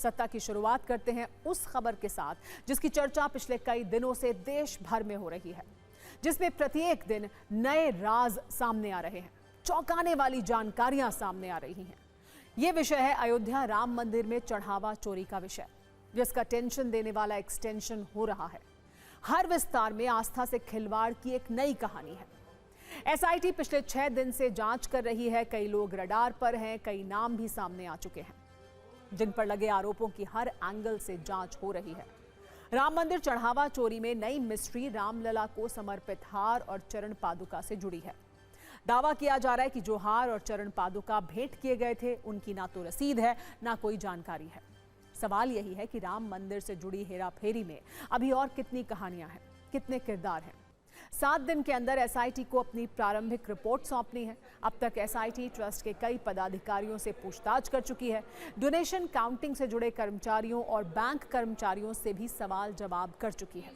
सत्ता की शुरुआत करते हैं उस खबर के साथ जिसकी चर्चा पिछले कई दिनों से देश भर में हो रही है, जिसमें प्रत्येक दिन नए राज सामने आ रहे हैं, चौंकाने वाली जानकारियां सामने आ रही हैं। यह विषय है अयोध्या राम मंदिर में चढ़ावा चोरी का विषय, जिसका टेंशन देने वाला एक्सटेंशन हो रहा है। हर विस्तार में आस्था से खिलवाड़ की एक नई कहानी है। एसआईटी पिछले 6 दिन से जांच कर रही है। कई लोग रडार पर हैं, कई नाम भी सामने आ चुके हैं जिन पर लगे आरोपों की हर एंगल से जांच हो रही है। राम मंदिर चढ़ावा चोरी में नई मिस्ट्री रामलला को समर्पित हार और चरण पादुका से जुड़ी है। दावा किया जा रहा है कि जो हार और चरण पादुका भेंट किए गए थे उनकी ना तो रसीद है ना कोई जानकारी है। सवाल यही है कि राम मंदिर से जुड़ी हेराफेरी में अभी और कितनी कहानियां हैं, कितने किरदार हैं। 7 दिन के अंदर एसआईटी को अपनी प्रारंभिक रिपोर्ट सौंपनी है। अब तक एसआईटी ट्रस्ट के कई पदाधिकारियों से पूछताछ कर चुकी है। डोनेशन काउंटिंग से जुड़े कर्मचारियों और बैंक कर्मचारियों से भी सवाल जवाब कर चुकी है।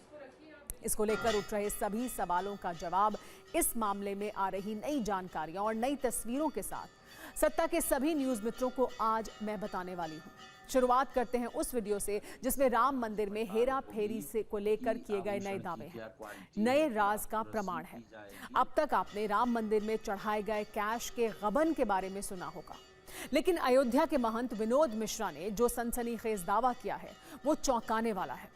इसको लेकर उठ रहे सभी सवालों का जवाब इस मामले में आ रही नई जानकारियां और नई तस्वीरों के साथ सत्ता के सभी न्यूज मित्रों को आज मैं बताने वाली हूं। शुरुआत करते हैं उस वीडियो से जिसमें राम मंदिर में हेरा फेरी से को लेकर किए गए नए दावे हैं, नए राज का प्रमाण है। अब तक आपने राम मंदिर में चढ़ाए गए कैश के गबन के बारे में सुना होगा, लेकिन अयोध्या के महंत विनोद मिश्रा ने जो सनसनीखेज दावा किया है वो चौंकाने वाला है।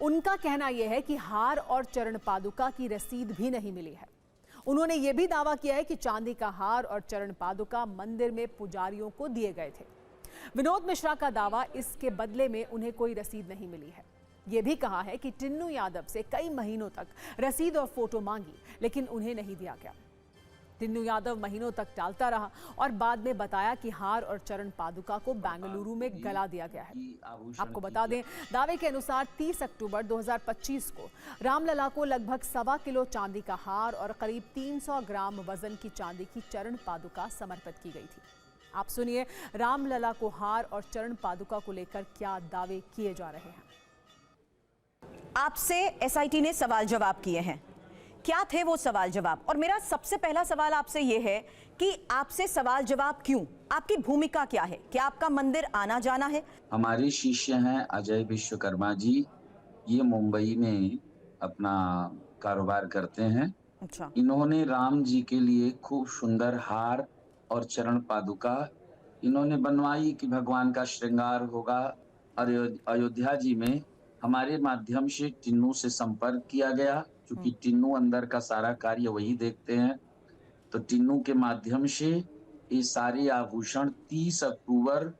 उनका कहना यह है कि हार और चरण पादुका की रसीद भी नहीं मिली है। उन्होंने ये भी दावा किया है कि चांदी का हार और चरण पादुका मंदिर में पुजारियों को दिए गए थे। विनोद मिश्रा का दावा इसके बदले में उन्हें कोई रसीद नहीं मिली है। यह भी कहा है कि टिन्नू यादव से कई महीनों तक रसीद और फोटो मांगी, लेकिन उन्हें नहीं दिया गया। टिन्नू यादव महीनों तक टालता रहा और बाद में बताया कि हार और चरण पादुका को बेंगलुरु में गला दिया गया है। आपको बता दें, दावे के अनुसार 30 अक्टूबर 2025 को रामलला को लगभग 1.25 किलो चांदी का हार और करीब 300 ग्राम वजन की चांदी की चरण पादुका समर्पित की गई थी। आप सुनिए रामलला को हार और चरण पादुका को लेकर क्या दावे किए जा रहे हैं। आपसे एसआईटी ने सवाल जवाब किए हैं, क्या थे वो सवाल जवाब? और मेरा सबसे पहला सवाल आपसे ये है कि आपसे सवाल जवाब क्यों? आपकी भूमिका क्या है? क्या आपका मंदिर आना जाना है? हमारे शिष्य हैं अजय विश्वकर्मा जी, ये मुंबई में अपना कारोबार करते हैं। अच्छा। इन्होंने राम जी के लिए खूब सुंदर हार और चरण पादुका इन्होंने बनवाई कि भगवान का श्रृंगार होगा। अयोध्या जी में हमारे माध्यम से टिन्नू से संपर्क किया गया, क्योंकि टिन्नू अंदर का सारा कार्य वही देखते हैं। तो टिन्नू के माध्यम से ये सारे आभूषण 30 अक्टूबर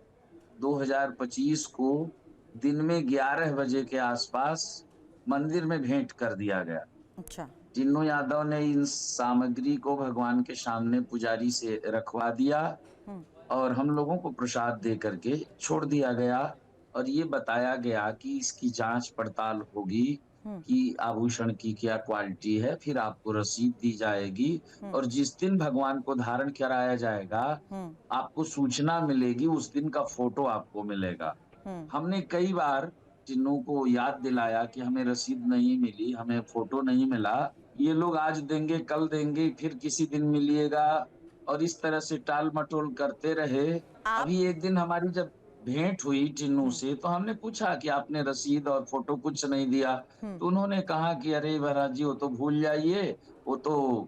2025 को दिन में 11 बजे के आसपास मंदिर में भेंट कर दिया गया। अच्छा। टिन्नू यादव ने इन सामग्री को भगवान के सामने पुजारी से रखवा दिया और हम लोगों को प्रसाद दे करके छोड़ दिया गया और ये बताया गया कि इसकी जांच पड़ताल होगी कि आभूषण की क्या क्वालिटी है, फिर आपको रसीद दी जाएगी और जिस दिन भगवान को धारण कराया जाएगा आपको सूचना मिलेगी, उस दिन का फोटो आपको मिलेगा। हमने कई बार टिन्नू को याद दिलाया कि हमें रसीद नहीं मिली, हमें फोटो नहीं मिला, ये लोग आज देंगे कल देंगे फिर किसी दिन मिलिएगा और इस तरह से टाल मटोल करते रहे। अभी एक दिन हमारी जब भेंट हुई टिन्नू से तो हमने पूछा कि आपने रसीद और फोटो कुछ नहीं दिया, तो उन्होंने कहा कि अरे महाराज जी वो तो भूल जाइए, वो तो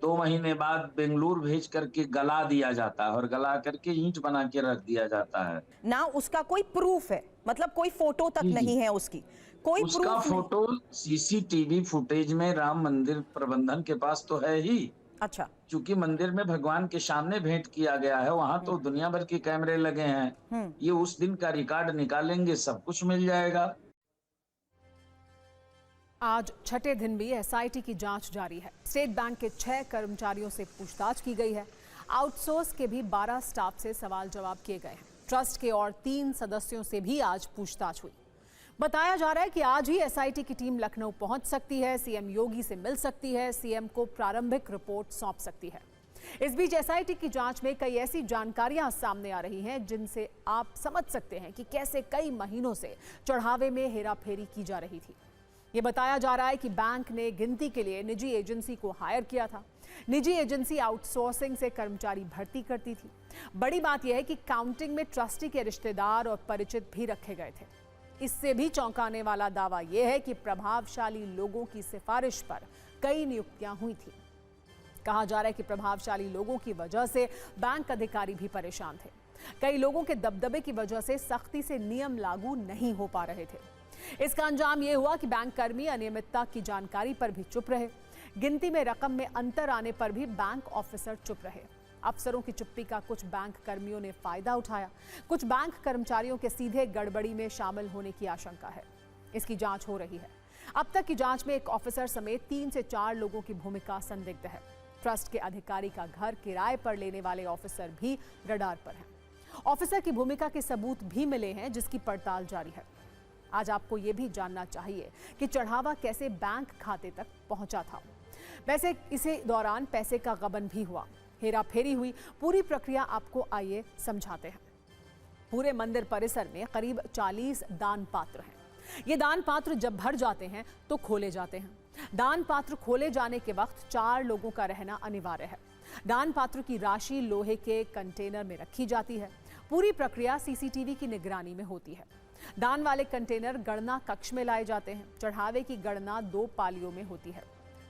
2 महीने बाद बेंगलुरु भेज करके गला दिया जाता है और गला करके ईंट बना के रख दिया जाता है ना। उसका कोई प्रूफ है, मतलब कोई फोटो तक नहीं है उसकी, कोई उसका प्रूफ फोटो सीसीटीवी फुटेज में राम मंदिर प्रबंधन के पास तो है ही। अच्छा। क्योंकि मंदिर में भगवान के सामने भेंट किया गया है, वहां तो दुनिया भर के कैमरे लगे हैं। ये उस दिन का रिकॉर्ड निकालेंगे, सब कुछ मिल जाएगा। आज छठे दिन भी एसआईटी की जांच जारी है। स्टेट बैंक के 6 कर्मचारियों से पूछताछ की गई है। आउटसोर्स के भी 12 स्टाफ से सवाल जवाब किए गए हैं। ट्रस्ट के और 3 सदस्यों से भी आज पूछताछ हुई। बताया जा रहा है कि आज ही एसआईटी की टीम लखनऊ पहुंच सकती है, सीएम योगी से मिल सकती है, सीएम को प्रारंभिक रिपोर्ट सौंप सकती है। इस बीच एसआईटी की जांच में कई ऐसी जानकारियां सामने आ रही हैं जिनसे आप समझ सकते हैं कि कैसे कई महीनों से चढ़ावे में हेराफेरी की जा रही थी। ये बताया जा रहा है कि बैंक ने गिनती के लिए निजी एजेंसी को हायर किया था। निजी एजेंसी आउटसोर्सिंग से कर्मचारी भर्ती करती थी। बड़ी बात यह है कि काउंटिंग में ट्रस्टी के रिश्तेदार और परिचित भी रखे गए थे। इससे भी चौंकाने वाला दावा यह है कि प्रभावशाली लोगों की सिफारिश पर कई नियुक्तियां हुई थी। कहा जा रहा है कि प्रभावशाली लोगों की वजह से बैंक अधिकारी भी परेशान थे। कई लोगों के दबदबे की वजह से सख्ती से नियम लागू नहीं हो पा रहे थे। इसका अंजाम यह हुआ कि बैंक कर्मी अनियमितता की जानकारी पर भी चुप रहे। गिनती में रकम में अंतर आने पर भी बैंक ऑफिसर चुप रहे। अफसरों की चुप्पी का कुछ बैंक कर्मियों ने फायदा उठाया। कुछ बैंक कर्मचारियों के सीधे गड़बड़ी में शामिल होने की आशंका है। इसकी जांच हो रही है। अब तक की जांच में एक ऑफिसर समेत 3 से 4 लोगों की भूमिका संदिग्ध है। ट्रस्ट के अधिकारी का घर किराए पर लेने वाले ऑफिसर भी रडार पर हैं। ऑफिसर की भूमिका के सबूत भी मिले हैं, जिसकी पड़ताल जारी है। आज आपको यह भी जानना चाहिए कि चढ़ावा कैसे बैंक खाते तक पहुंचा था। वैसे इसी दौरान पैसे का गबन भी हुआ, हेरा फेरी हुई। पूरी प्रक्रिया आपको आइए समझाते हैं। पूरे मंदिर परिसर में करीब 40 दान पात्र हैं। ये दान पात्र जब भर जाते हैं तो खोले जाते हैं। दान पात्र खोले जाने के वक्त 4 लोगों का रहना अनिवार्य है। दान पात्र की राशि लोहे के कंटेनर में रखी जाती है। पूरी प्रक्रिया सीसीटीवी की निगरानी में होती है। दान वाले कंटेनर गणना कक्ष में लाए जाते हैं। चढ़ावे की गणना 2 पालियों में होती है।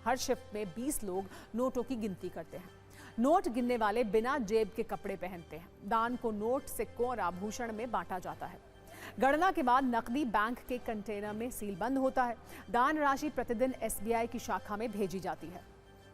हर शिफ्ट में 20 लोग नोटों की गिनती करते हैं। नोट गिनने वाले बिना जेब के कपड़े पहनते हैं। दान को नोट, सिक्कों और आभूषण में बांटा जाता है। गणना के बाद नकदी बैंक के कंटेनर में सीलबंद होता है। दान राशि प्रतिदिन SBI की शाखा में भेजी जाती है।